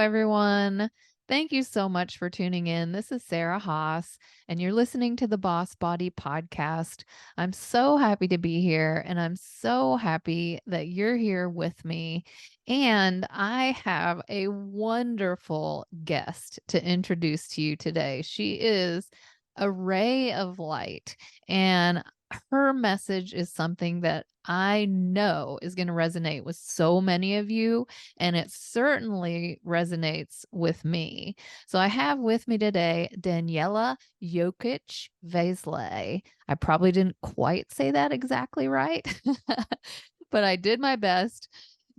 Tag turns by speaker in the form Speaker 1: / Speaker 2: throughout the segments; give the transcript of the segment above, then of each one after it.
Speaker 1: everyone. Thank you so much for tuning in. This is Sarah Haas, and you're listening to the Boss Body Podcast. I'm so happy to be here, and I'm so happy that you're here with me. And I have a wonderful guest to introduce to you today. She is a ray of light, and her message is something that I know is going to resonate with so many of you, and it certainly resonates with me. So I have with me today Danijela Jokic Vaislay. I probably didn't quite say that exactly right, but I did my best.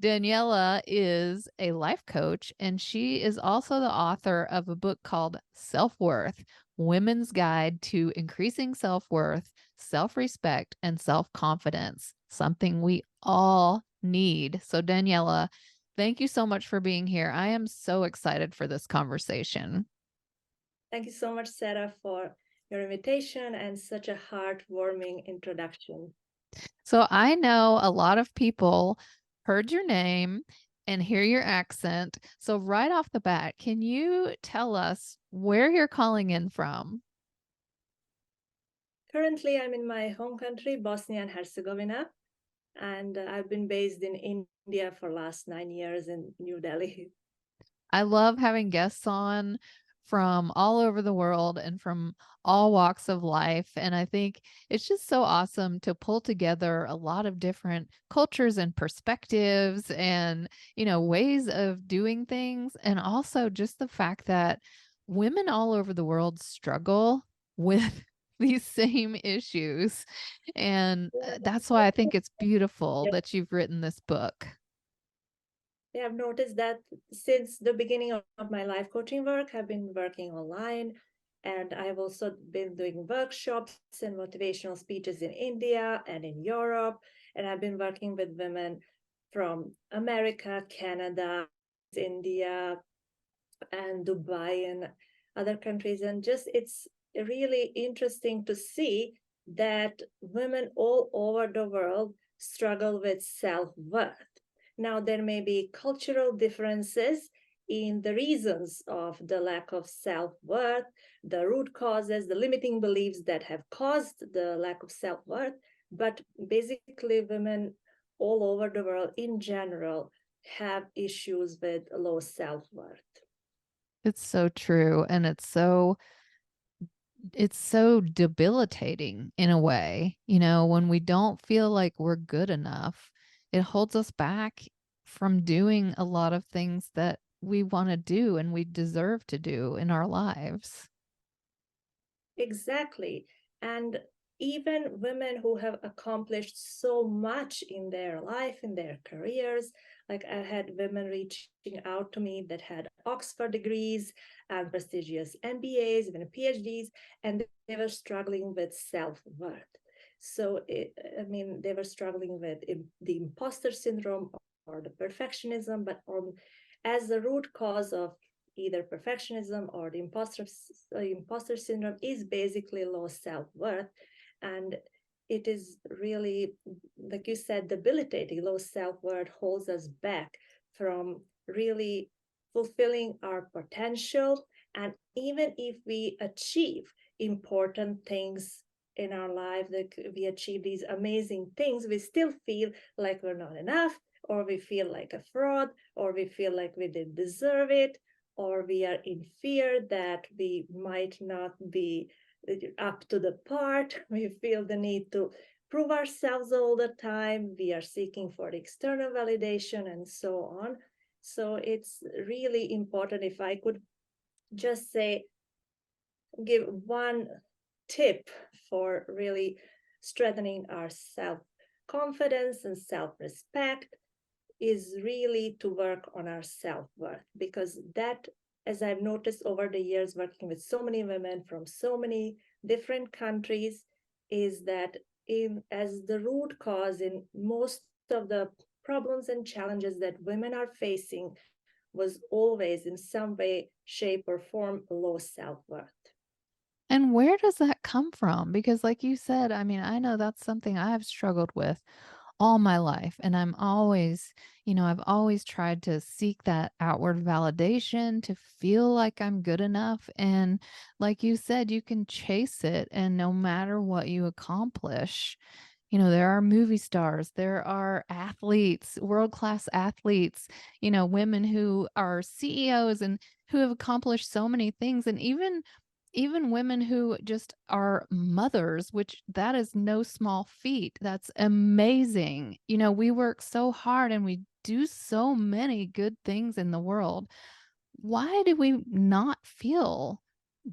Speaker 1: Danijela is a life coach, and she is also the author of a book called Self-Worth: Women's Guide to Increasing Self-Worth, Self-Respect, and Self-Confidence, something we all need. So Danijela, thank you so much for being here. I am so excited for this conversation.
Speaker 2: Thank you so much, Sarah, for your invitation and such a heartwarming introduction.
Speaker 1: So I know a lot of people heard your name and hear your accent. So right off the bat, can you tell us where you're calling in from?
Speaker 2: Currently, I'm in my home country, Bosnia and Herzegovina, and I've been based in India for last 9 years in New Delhi.
Speaker 1: I love having guests on from all over the world and from all walks of life. And I think it's just so awesome to pull together a lot of different cultures and perspectives and, ways of doing things. And also just the fact that women all over the world struggle with these same issues. And that's why I think it's beautiful
Speaker 2: Yeah,
Speaker 1: that you've written this book.
Speaker 2: I've noticed that since the beginning of my life coaching work, I've been working online, and I've also been doing workshops and motivational speeches in India and in Europe. And I've been working with women from America, Canada, India, and Dubai and other countries. And just it's really interesting to see that women all over the world struggle with self-worth. Now, there may be cultural differences in the reasons of the lack of self-worth, the root causes, the limiting beliefs that have caused the lack of self-worth, but basically women all over the world in general have issues with low self-worth.
Speaker 1: It's so true. And it's so debilitating in a way, when we don't feel like we're good enough, it holds us back from doing a lot of things that we want to do and we deserve to do in our lives.
Speaker 2: Exactly. And even women who have accomplished so much in their life, in their careers, like I had women reaching out to me that had Oxford degrees and prestigious MBAs, even PhDs, and they were struggling with self worth. So, they were struggling with the imposter syndrome or the perfectionism, but as the root cause of either perfectionism or the imposter syndrome is basically low self-worth, and it is really, like you said, debilitating. Low self-worth holds us back from really fulfilling our potential, and even if we achieve important things in our life, that we achieve these amazing things, we still feel like we're not enough, or we feel like a fraud, or we feel like we didn't deserve it, or we are in fear that we might not be up to the part. We feel the need to prove ourselves all the time. We are seeking for external validation and so on. So it's really important. If I could just say, give one tip for really strengthening our self confidence and self respect, is really to work on our self-worth, because that, as I've noticed over the years working with so many women from so many different countries, is that in as the root cause in most of the problems and challenges that women are facing was always in some way, shape, or form low self-worth.
Speaker 1: And where does that come from? Because like you said, I know that's something I've struggled with all my life. And I'm always, I've always tried to seek that outward validation to feel like I'm good enough. And like you said, you can chase it. And no matter what you accomplish, there are movie stars, there are athletes, world-class athletes, women who are CEOs and who have accomplished so many things. And even women who just are mothers, which that is no small feat. That's amazing. We work so hard and we do so many good things in the world. Why do we not feel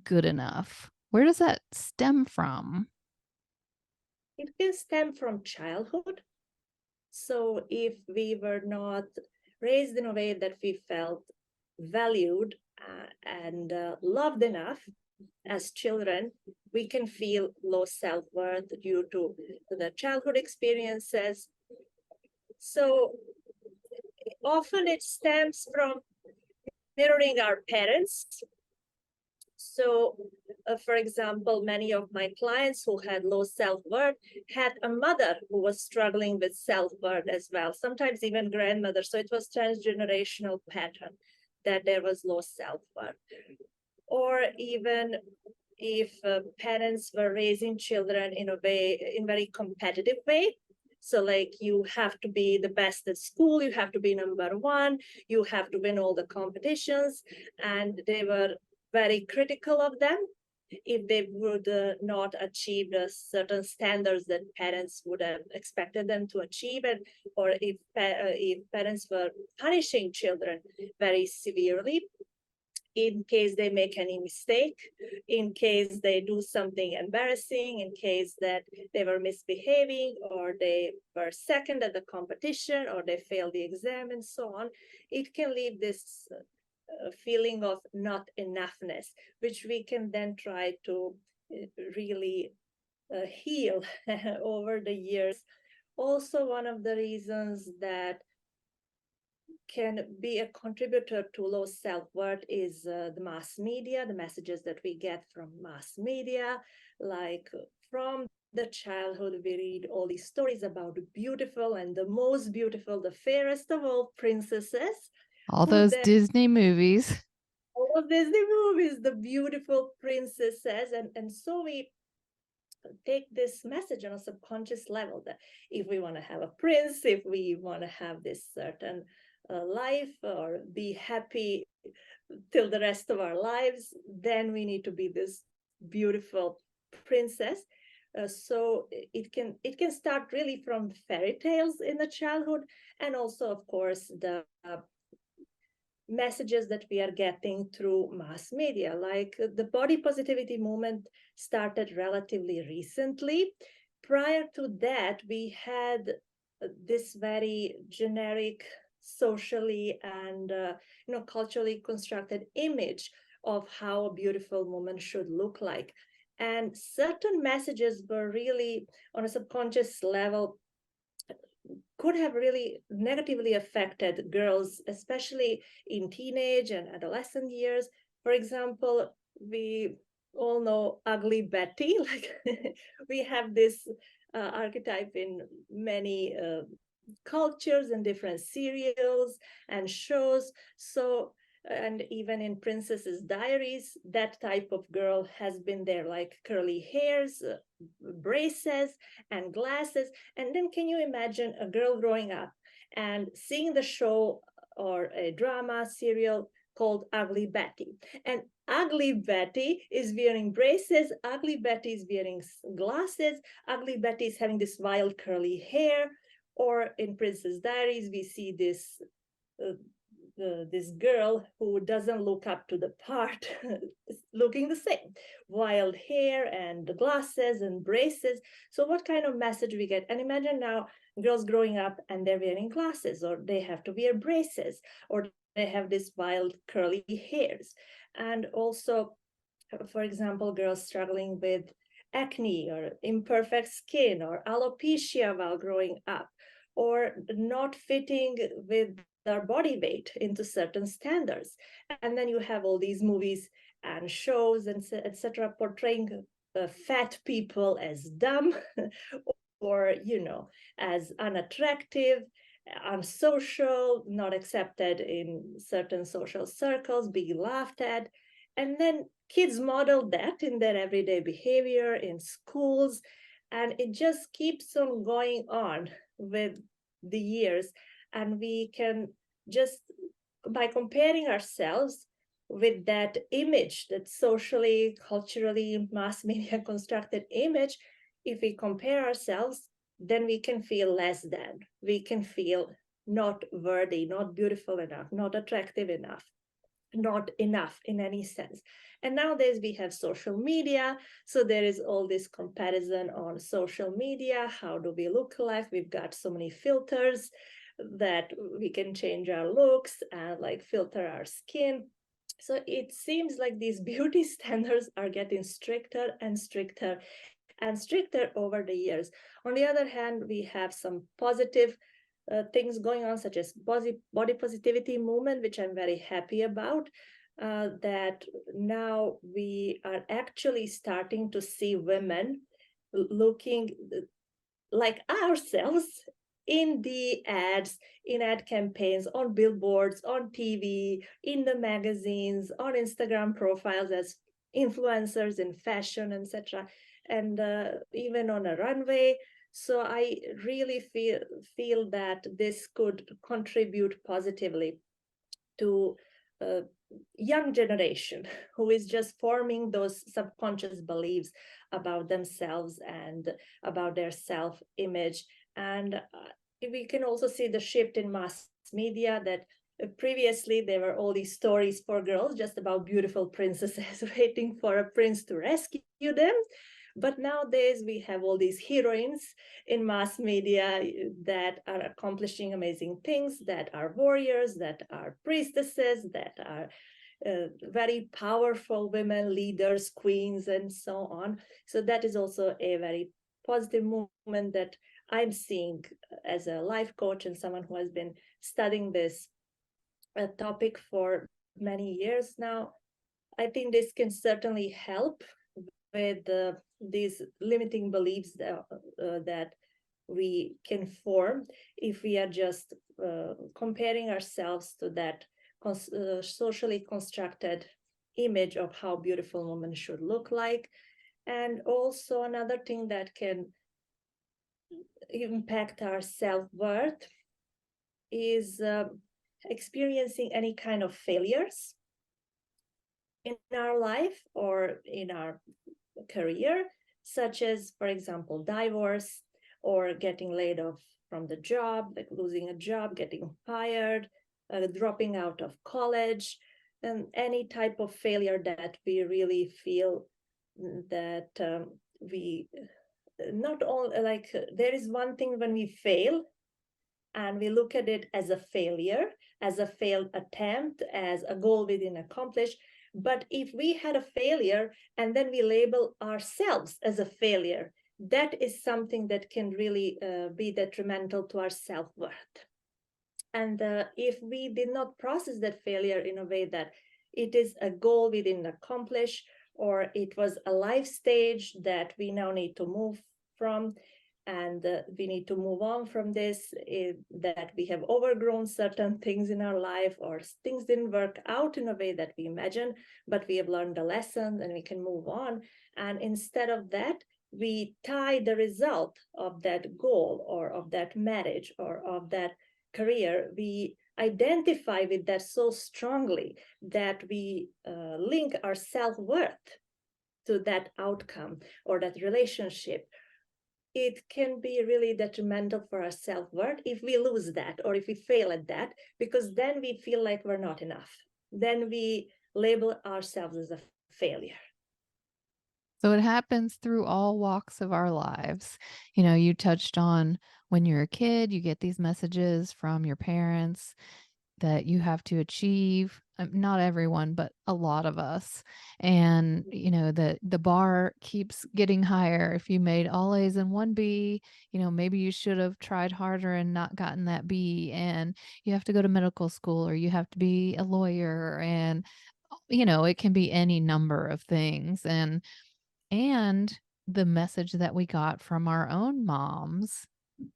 Speaker 1: good enough? Where does that stem from?
Speaker 2: It can stem from childhood. So if we were not raised in a way that we felt valued and loved enough as children, we can feel low self-worth due to the childhood experiences. So often it stems from mirroring our parents. So, for example, many of my clients who had low self-worth had a mother who was struggling with self-worth as well, sometimes even grandmother. So it was transgenerational pattern that there was low self-worth. Or even if parents were raising children in a way, in very competitive way. So like you have to be the best at school, you have to be number one, you have to win all the competitions, and they were very critical of them if they would not achieve the certain standards that parents would have expected them to achieve, and or if parents were punishing children very severely in case they make any mistake, in case they do something embarrassing, in case that they were misbehaving or they were second at the competition or they failed the exam and so on. It can leave this feeling of not enoughness, which we can then try to really heal over the years. Also, one of the reasons that can be a contributor to low self-worth is the mass media, the messages that we get from mass media, like from the childhood, we read all these stories about the beautiful and the most beautiful, the fairest of all princesses,
Speaker 1: All
Speaker 2: who
Speaker 1: those
Speaker 2: then
Speaker 1: Disney movies.
Speaker 2: all of Disney movies, the beautiful princesses, and so we take this message on a subconscious level that if we want to have a prince, if we want to have this certain life or be happy till the rest of our lives, then we need to be this beautiful princess. So it can start really from fairy tales in the childhood, and also of course the messages that we are getting through mass media. Like the body positivity movement started relatively recently. Prior to that, we had this very generic, socially and culturally constructed image of how a beautiful woman should look like. And certain messages were really on a subconscious level could have really negatively affected girls, especially in teenage and adolescent years. For example, we all know Ugly Betty. Like we have this archetype in many cultures and different serials and shows. So, and even in Princess's Diaries, that type of girl has been there, like curly hairs, braces, and glasses. And then can you imagine a girl growing up and seeing the show or a drama serial called Ugly Betty? And Ugly Betty is wearing braces, Ugly Betty is wearing glasses, Ugly Betty is having this wild curly hair. Or in Princess Diaries, we see uh, this girl who doesn't look up to the part, looking the same, wild hair and glasses and braces. So what kind of message we get? And imagine now girls growing up and they're wearing glasses, or they have to wear braces, or they have this wild curly hairs. And also, for example, girls struggling with acne or imperfect skin or alopecia while growing up, or not fitting with their body weight into certain standards. And then you have all these movies and shows and etc. portraying fat people as dumb or, as unattractive, unsocial, not accepted in certain social circles, being laughed at. And then kids model that in their everyday behavior in schools. And it just keeps on going on with the years. And we can just, by comparing ourselves with that image, that socially, culturally, mass media constructed image, if we compare ourselves, then we can feel less than. We can feel not worthy, not beautiful enough, not attractive enough, not enough in any sense. And nowadays we have social media. So there is all this comparison on social media. How do we look like? We've got so many filters that we can change our looks and like filter our skin. So it seems like these beauty standards are getting stricter and stricter and stricter over the years. On the other hand, we have some positive things going on, such as body positivity movement, which I'm very happy about. That now we are actually starting to see women looking like ourselves in the ads, in ad campaigns, on billboards, on TV, in the magazines, on Instagram profiles as influencers in fashion, etc., and even on a runway. So I really feel that this could contribute positively to a young generation who is just forming those subconscious beliefs about themselves and about their self-image. And we can also see the shift in mass media that previously there were all these stories for girls just about beautiful princesses waiting for a prince to rescue them. But nowadays we have all these heroines in mass media that are accomplishing amazing things, that are warriors, that are priestesses, that are very powerful women leaders, queens, and so on. So that is also a very positive movement that I'm seeing as a life coach and someone who has been studying this topic for many years now. I think this can certainly help with these limiting beliefs that we can form if we are just comparing ourselves to that socially constructed image of how beautiful women should look like. And also another thing that can impact our self-worth is experiencing any kind of failures in our life or in our career, such as, for example, divorce or getting laid off from the job, like losing a job, getting fired, dropping out of college, and any type of failure that we really feel that we not all like there is one thing when we fail and we look at it as a failure, as a failed attempt, as a goal we didn't accomplish. But if we had a failure and then we label ourselves as a failure, that is something that can really be detrimental to our self-worth. And if we did not process that failure in a way that it is a goal we didn't accomplish, or it was a life stage that we now need to move from, and we need to move on from this, that we have overgrown certain things in our life, or things didn't work out in a way that we imagined, but we have learned the lesson and we can move on. And instead of that, we tie the result of that goal or of that marriage or of that career, we identify with that so strongly that we link our self-worth to that outcome or that relationship. It can be really detrimental for our self-worth if we lose that or if we fail at that, because then we feel like we're not enough. Then we label ourselves as a failure.
Speaker 1: So it happens through all walks of our lives. You touched on when you're a kid, you get these messages from your parents that you have to achieve. Not everyone, but a lot of us. And, the bar keeps getting higher. If you made all A's and one B, maybe you should have tried harder and not gotten that B. And you have to go to medical school or you have to be a lawyer. And, it can be any number of things. And the message that we got from our own moms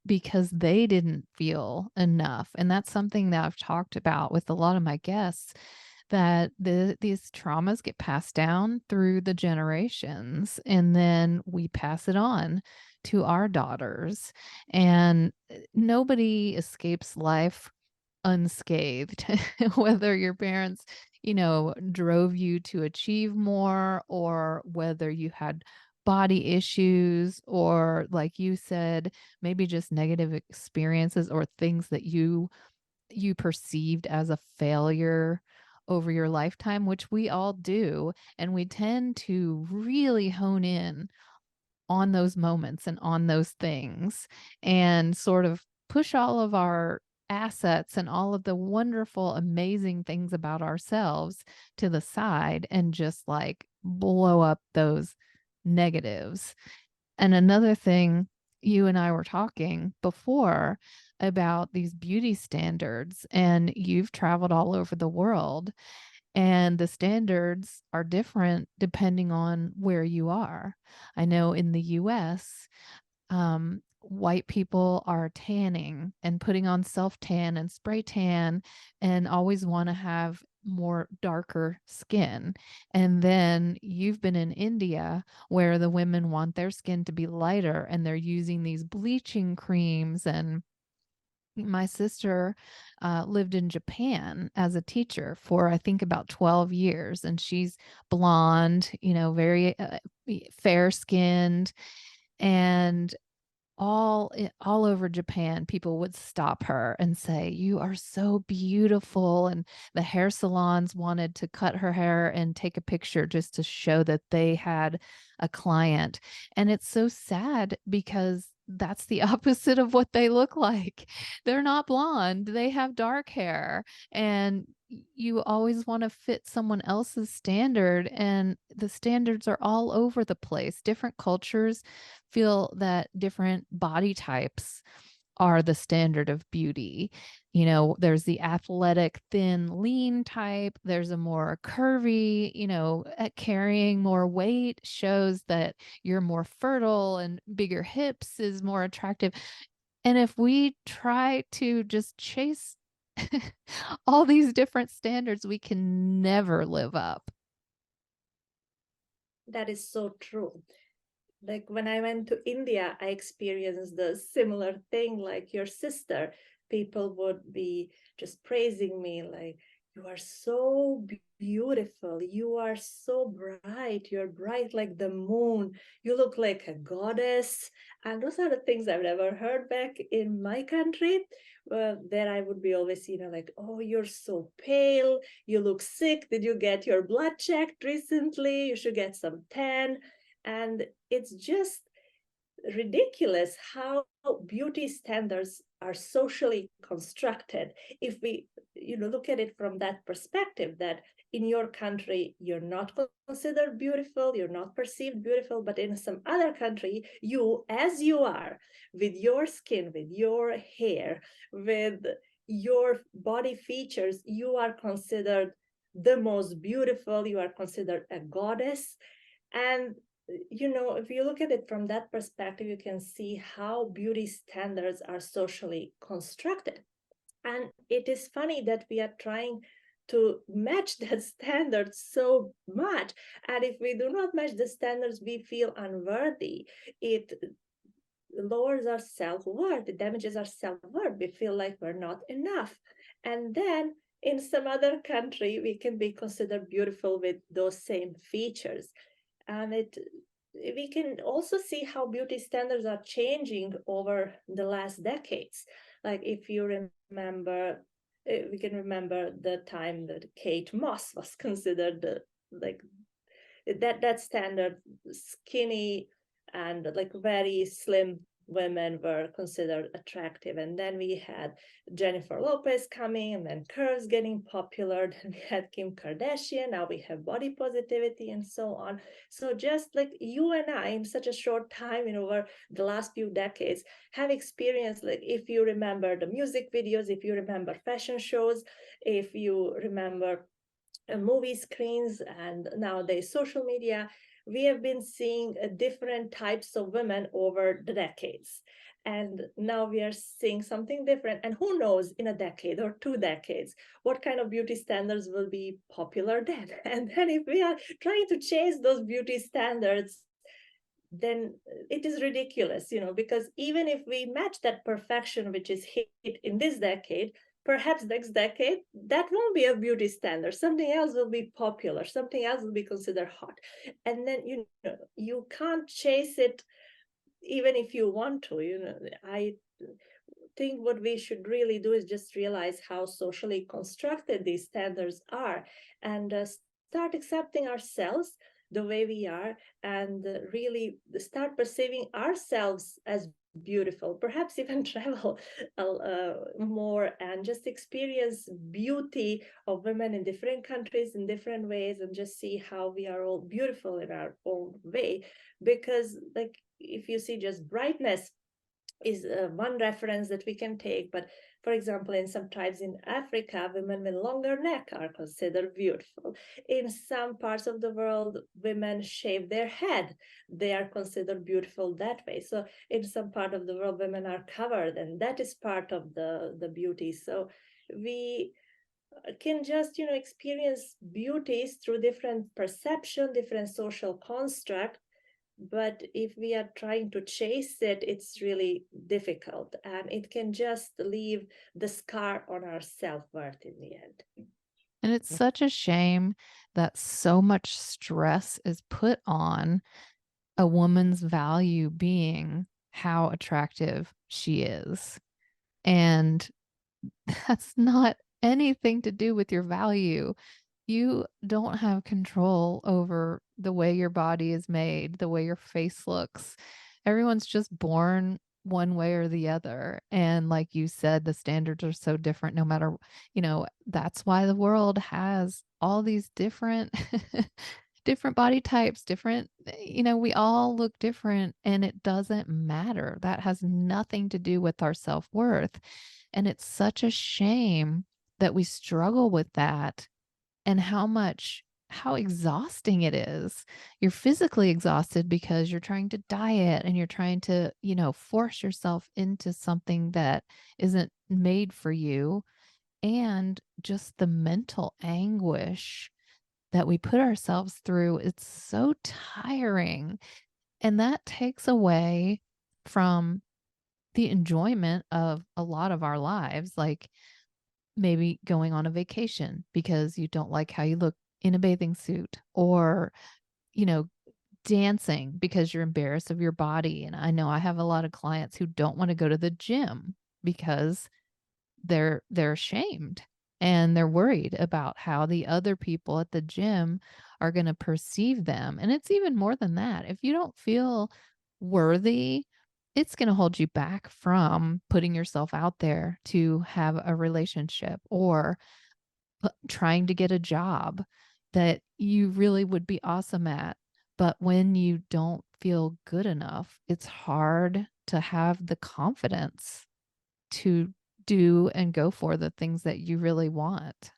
Speaker 1: because they didn't feel enough. And that's something that I've talked about with a lot of my guests, that these traumas get passed down through the generations, and then we pass it on to our daughters. And nobody escapes life unscathed, whether your parents, drove you to achieve more, or whether you had body issues, or like you said, maybe just negative experiences or things that you perceived as a failure over your lifetime, which we all do. And we tend to really hone in on those moments and on those things, and sort of push all of our assets and all of the wonderful, amazing things about ourselves to the side, and just like blow up those negatives. And another thing, you and I were talking before about these beauty standards, and you've traveled all over the world, and the standards are different depending on where you are. I know in the US, white people are tanning and putting on self tan and spray tan, and always want to have more darker skin. And then you've been in India, where the women want their skin to be lighter, and they're using these bleaching creams. And my sister lived in Japan as a teacher for, I think, about 12 years. And she's blonde, very fair skinned. And all over Japan, people would stop her and say, "You are so beautiful." And the hair salons wanted to cut her hair and take a picture just to show that they had a client. And it's so sad because that's the opposite of what they look like. They're not blonde, they have dark hair. And you always want to fit someone else's standard, and the standards are all over the place. Different cultures feel that different body types are the standard of beauty. There's the athletic, thin, lean type. There's a more curvy, carrying more weight shows that you're more fertile, and bigger hips is more attractive. And if we try to just chase all these different standards, we can never live up.
Speaker 2: That is so true. Like when I went to India, I experienced the similar thing like your sister. People would be just praising me, like, you are so beautiful. You are so bright. You're bright like the moon. You look like a goddess. And those are the things I've never heard back in my country. There I would be always, like, oh, you're so pale. You look sick. Did you get your blood checked recently? You should get some tan. And it's just ridiculous how beauty standards are socially constructed. If we look at it from that perspective, that in your country you're not considered beautiful, you're not perceived beautiful, but in some other country, you as you are, with your skin, with your hair, with your body features, you are considered the most beautiful, you are considered a goddess. And if you look at it from that perspective, you can see how beauty standards are socially constructed. And it is funny that we are trying to match that standard so much. And if we do not match the standards, we feel unworthy. It lowers our self-worth, it damages our self-worth. We feel like we're not enough. And then in some other country, we can be considered beautiful with those same features. And we can also see how beauty standards are changing over the last decades. Like if you remember, we can remember the time that Kate Moss was considered like that standard skinny and like very slim women were considered attractive. And then we had Jennifer Lopez coming, and then curves getting popular. Then we had Kim Kardashian. Now we have body positivity and so on. So just like you and I, in such a short time, over the last few decades, have experienced, like if you remember the music videos, if you remember fashion shows, if you remember movie screens, and nowadays social media, we have been seeing different types of women over the decades. And now we are seeing something different. And who knows, in a decade or 2 decades, what kind of beauty standards will be popular then? And then if we are trying to change those beauty standards, then it is ridiculous, because even if we match that perfection which is hit in this decade, perhaps next decade that won't be a beauty standard. Something else will be popular, something else will be considered hot. And then you can't chase it even if you want to. I think what we should really do is just realize how socially constructed these standards are, and start accepting ourselves the way we are, and really start perceiving ourselves as beautiful, perhaps even travel more and just experience beauty of women in different countries in different ways, and just see how we are all beautiful in our own way. Because like, if you see, just brightness is one reference that we can take. But for example, in some tribes in Africa, women with longer neck are considered beautiful. In some parts of the world, women shave their head. They are considered beautiful that way. So in some part of the world, women are covered, and that is part of the beauty. So we can just experience beauties through different perception, different social construct. But if we are trying to chase it, it's really difficult, and it can just leave the scar on our self-worth in the end.
Speaker 1: And it's such a shame that so much stress is put on a woman's value being how attractive she is. And that's not anything to do with your value. You don't have control over the way your body is made, the way your face looks. Everyone's just born one way or the other. And like you said, the standards are so different no matter, that's why the world has all these different different body types, different, we all look different and it doesn't matter. That has nothing to do with our self-worth. And it's such a shame that we struggle with that, and how exhausting it is. You're physically exhausted because you're trying to diet and you're trying to, force yourself into something that isn't made for you. And just the mental anguish that we put ourselves through, it's so tiring. And that takes away from the enjoyment of a lot of our lives, like maybe going on a vacation because you don't like how you look in a bathing suit, or, you know, dancing because you're embarrassed of your body. And I know I have a lot of clients who don't want to go to the gym because they're ashamed and they're worried about how the other people at the gym are going to perceive them. And it's even more than that. If you don't feel worthy, it's going to hold you back from putting yourself out there to have a relationship, or trying to get a job that you really would be awesome at. But when you don't feel good enough, it's hard to have the confidence to do and go for the things that you really want.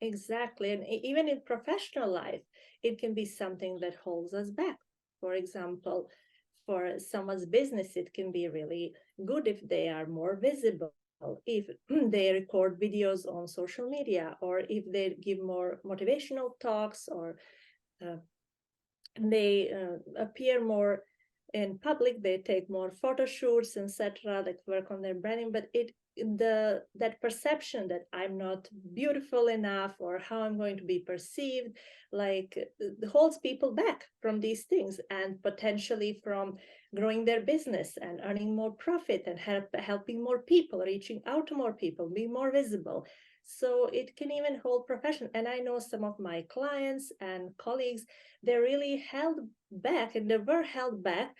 Speaker 2: Exactly. And even in professional life, it can be something that holds us back. For example, for someone's business, it can be really good if they are more visible, if they record videos on social media, or if they give more motivational talks, or uh, they appear more in public, they take more photo shoots, etc., that work on their branding. But that perception that I'm not beautiful enough, or how I'm going to be perceived, like, holds people back from these things, and potentially from growing their business and earning more profit, and helping more people, reaching out to more people, being more visible. So it can even hold profession. And I know some of my clients and colleagues, they really held back, and they were held back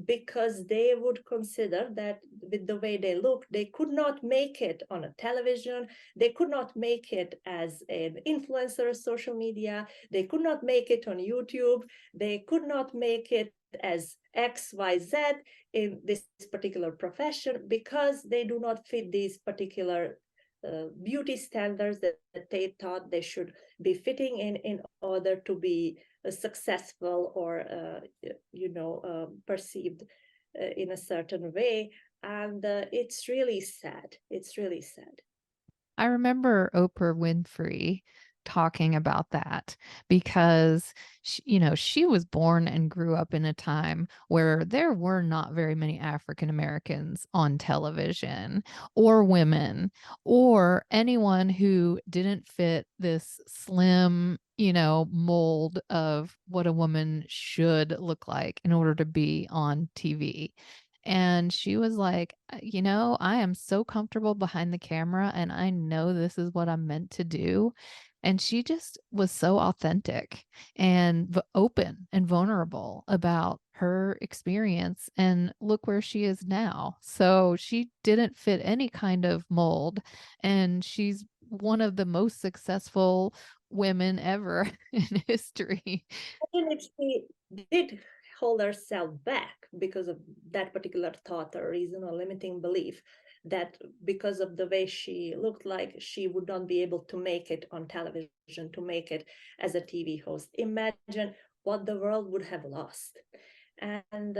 Speaker 2: because they would consider that with the way they look, they could not make it on a television, they could not make it as an influencer of social media, they could not make it on YouTube, they could not make it as XYZ in this particular profession, because they do not fit these particular beauty standards that they thought they should be fitting in order to be successful or perceived in a certain way. And it's really sad. It's really sad.
Speaker 1: I remember Oprah Winfrey talking about that because she was born and grew up in a time where there were not very many African Americans on television or women or anyone who didn't fit this slim, mold of what a woman should look like in order to be on TV. And she was like, I am so comfortable behind the camera and I know this is what I'm meant to do." And she just was so authentic and open and vulnerable about her experience. And look where she is now. So she didn't fit any kind of mold. And she's one of the most successful women ever in history.
Speaker 2: Even if she did hold herself back because of that particular thought or reason or limiting belief, that because of the way she looked like, she would not be able to make it on television, to make it as a TV host. Imagine what the world would have lost. And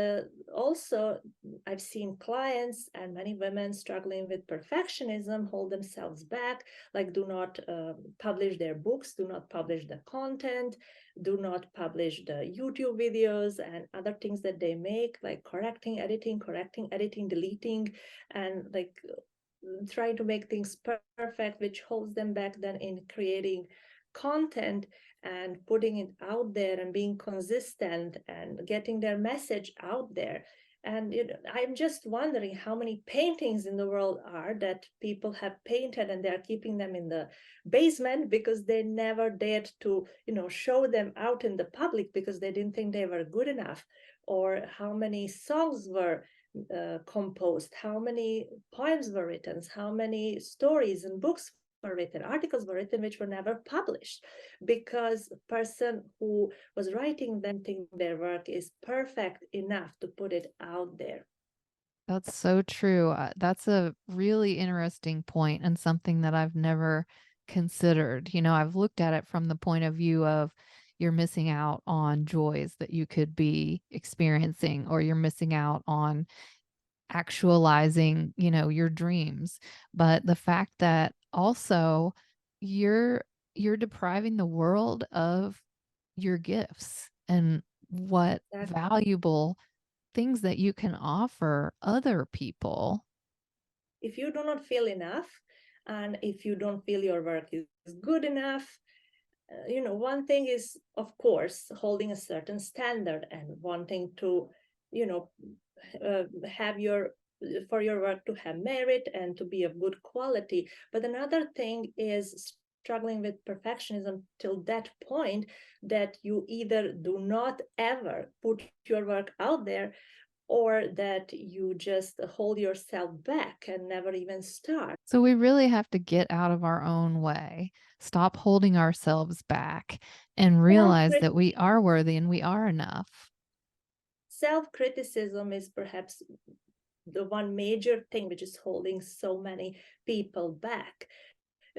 Speaker 2: also, I've seen clients and many women struggling with perfectionism hold themselves back, like do not publish their books, do not publish the content, do not publish the YouTube videos and other things that they make, like correcting, editing, deleting, and like trying to make things perfect, which holds them back then in creating content and putting it out there and being consistent and getting their message out there. And I'm just wondering how many paintings in the world are that people have painted and they're keeping them in the basement because they never dared to, show them out in the public because they didn't think they were good enough. Or how many songs were composed, how many poems were written, how many stories and books were written, articles were written, which were never published because the person who was writing them think their work is perfect enough to put it out there.
Speaker 1: That's so true. That's a really interesting point and something that I've never considered. I've looked at it from the point of view of you're missing out on joys that you could be experiencing, or you're missing out on actualizing, your dreams. But the fact that also you're you're depriving the world of your gifts and what
Speaker 2: That
Speaker 1: valuable things that you can offer other people.
Speaker 2: if you do not feel enough, and if you don't feel your work is good enough, one thing is, of course, holding a certain standard and wanting to, you know, have your for your work to have merit and to be of good quality. But another thing is struggling with perfectionism till that point that you either do not ever put your work out there or that you just hold yourself back and never even start.
Speaker 1: So we really have to get out of our own way, stop holding ourselves back, and realize that we are worthy and we are enough.
Speaker 2: Self-criticism is perhaps the one major thing which is holding so many people back.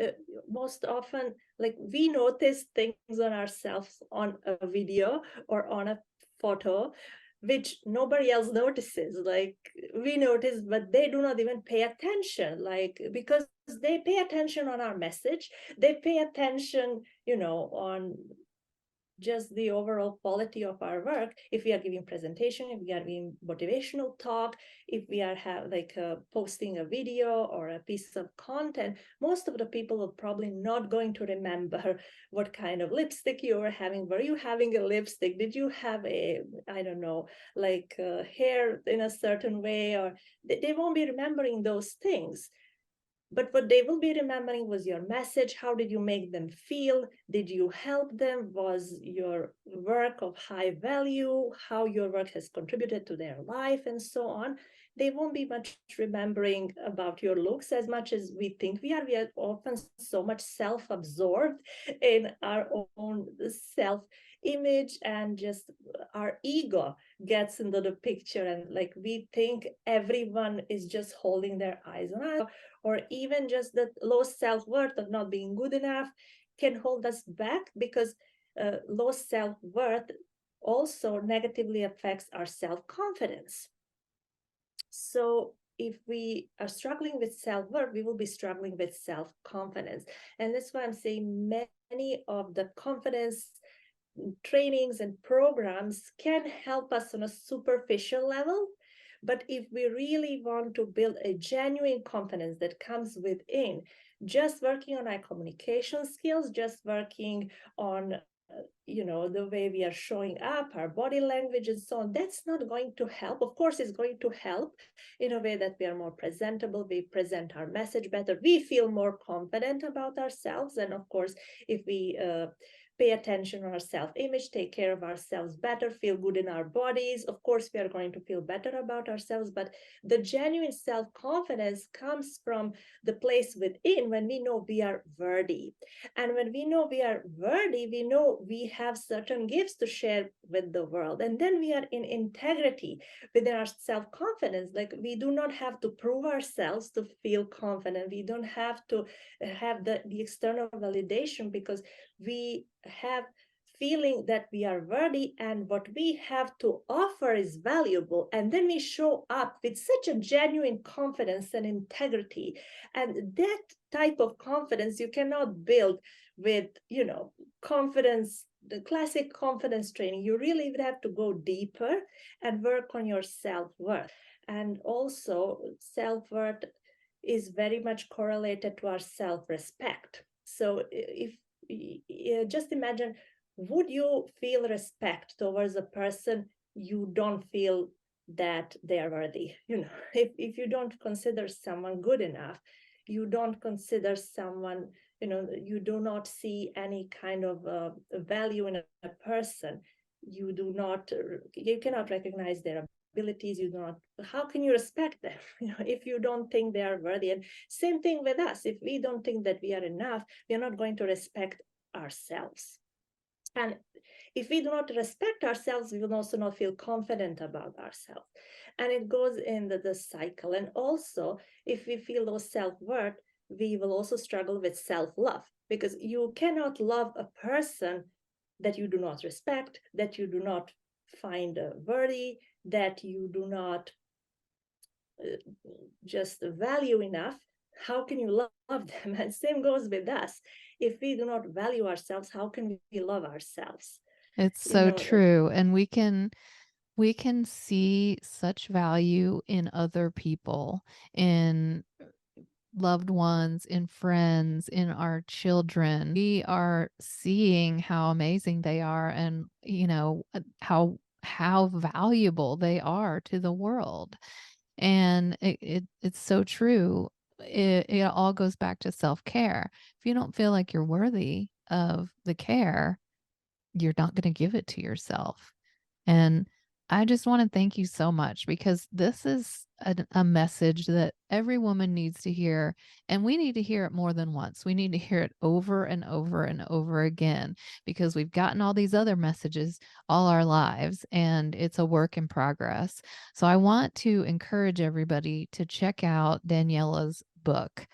Speaker 2: uh, Most often, like, we notice things on ourselves on a video or on a photo which nobody else notices. Like, we notice but they do not even pay attention, like, because they pay attention on our message, they pay attention on just the overall quality of our work. If we are giving presentation, if we are giving motivational talk, if we are posting a video or a piece of content, most of the people are probably not going to remember what kind of lipstick you were having. Were you having a lipstick? Did you have a, I don't know, like hair in a certain way? Or they won't be remembering those things. But what they will be remembering was your message. How did you make them feel? Did you help them? Was your work of high value? How your work has contributed to their life and so on. They won't be much remembering about your looks as much as we think we are. We are often so much self-absorbed in our own self image and just our ego gets into the picture, and like we think everyone is just holding their eyes on us, or even just the low self-worth of not being good enough can hold us back, because low self-worth also negatively affects our self-confidence. So if we are struggling with self-worth, we will be struggling with self-confidence. And that's why I'm saying many of the confidence trainings and programs can help us on a superficial level. But if we really want to build a genuine confidence that comes within, just working on our communication skills, just working on the way we are showing up, our body language and so on, that's not going to help. Of course it's going to help in a way that we are more presentable, we present our message better, we feel more confident about ourselves. And of course, if we pay attention on our self-image, take care of ourselves better, feel good in our bodies, of course we are going to feel better about ourselves. But the genuine self-confidence comes from the place within, when we know we are worthy. And when we know we are worthy, we know we have certain gifts to share with the world. And then we are in integrity within our self-confidence. Like we do not have to prove ourselves to feel confident. We don't have to have the external validation, because we have feeling that we are worthy and what we have to offer is valuable. And then we show up with such a genuine confidence and integrity. And that type of confidence you cannot build with confidence, the classic confidence training. You really would have to go deeper and work on your self-worth. And also self-worth is very much correlated to our self-respect. So if just imagine, would you feel respect towards a person you don't feel that they are worthy? If you don't consider someone good enough, you don't consider someone, you do not see any kind of value in a person, you cannot recognize their abilities, you do not, how can you respect them if you don't think they are worthy? And same thing with us, if we don't think that we are enough, we are not going to respect ourselves. And if we do not respect ourselves, we will also not feel confident about ourselves. And it goes in the cycle. And also, if we feel low self-worth, we will also struggle with self-love, because you cannot love a person that you do not respect, that you do not find worthy, that you do not just value enough. How can you love them? And same goes with us. If we do not value ourselves, how can we love ourselves?
Speaker 1: It's
Speaker 2: You
Speaker 1: so
Speaker 2: know,
Speaker 1: true. And we can see such value in other people, in loved ones, in friends, in our children. We are seeing how amazing they are, and how valuable they are to the world. And it's so true. It all goes back to self-care. If you don't feel like you're worthy of the care, you're not going to give it to yourself. And I just want to thank you so much, because this is a message that every woman needs to hear. And we need to hear it more than once. We need to hear it over and over and over again, because we've gotten all these other messages all our lives, and it's a work in progress. So I want to encourage everybody to check out Danijela's book.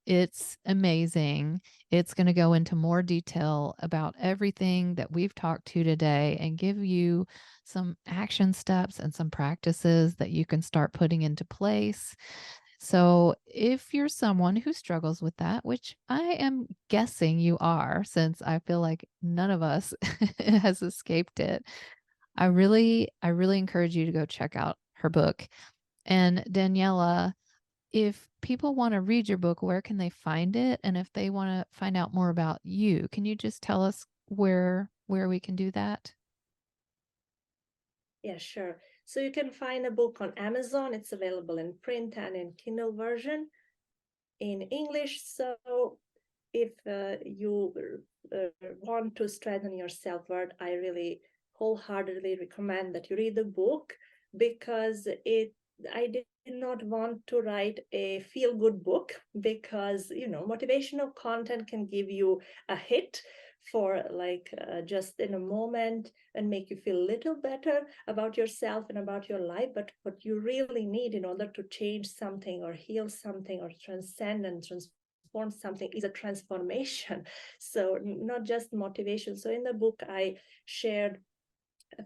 Speaker 1: It's amazing. It's going to go into more detail about everything that we've talked to today, and give you some action steps and some practices that you can start putting into place. So, if you're someone who struggles with that, which I am guessing you are, since I feel like none of us has escaped it, I really encourage you to go check out her book. And Danijela, if people want to read your book, where can they find it? And if they want to find out more about you, can you just tell us where we can do that?
Speaker 2: yeah, sure. So you can find a book on Amazon. It's available in print and in Kindle version in English. So if you want to strengthen your self-worth, I really wholeheartedly recommend that you read the book, because I did not want to write a feel-good book, because motivational content can give you a hit for like just in a moment and make you feel a little better about yourself and about your life. But what you really need in order to change something or heal something or transcend and transform something is a transformation. So not just motivation. So in the book, I shared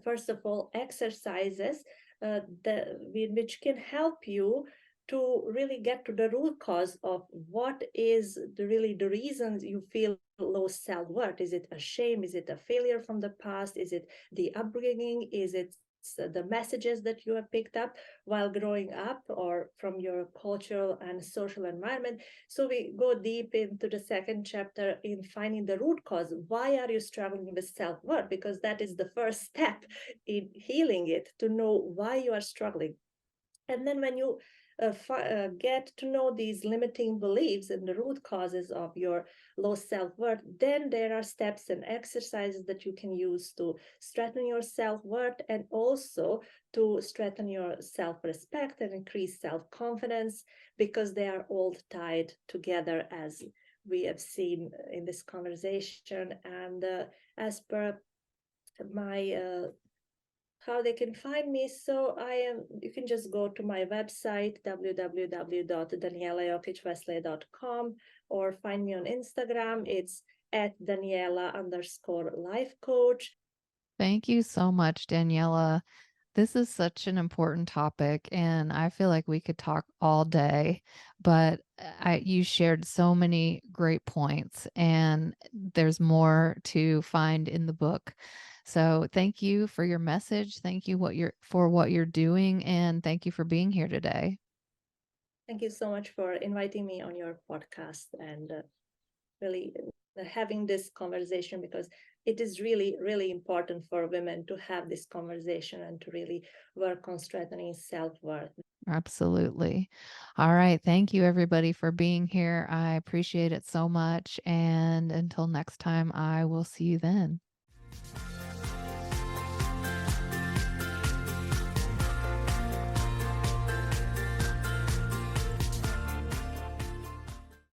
Speaker 2: first of all exercises which can help you to really get to the root cause of what is really the reasons you feel low self-worth. Is it a shame? Is it a failure from the past? Is it the upbringing? Is it the messages that you have picked up while growing up or from your cultural and social environment? So we go deep into the second chapter in finding the root cause. Why are you struggling with self-worth? Because that is the first step in healing it, to know why you are struggling. And then when you get to know these limiting beliefs and the root causes of your low self-worth, then there are steps and exercises that you can use to strengthen your self-worth and also to strengthen your self-respect and increase self-confidence, because they are all tied together, as we have seen in this conversation. And as per my how they can find me. So I am, you can just go to my website, www.danijelaJokicVaislay.com, or find me on Instagram. It's at Daniela_life coach.
Speaker 1: Thank you so much, Daniela. This is such an important topic, and I feel like we could talk all day, but you shared so many great points, and there's more to find in the book. So thank you for your message. Thank you for what you're doing, and thank you for being here today.
Speaker 2: Thank you so much for inviting me on your podcast and really having this conversation, because it is really, really important for women to have this conversation and to really work on strengthening self-worth.
Speaker 1: Absolutely. All right. Thank you, everybody, for being here. I appreciate it so much. And until next time, I will see you then.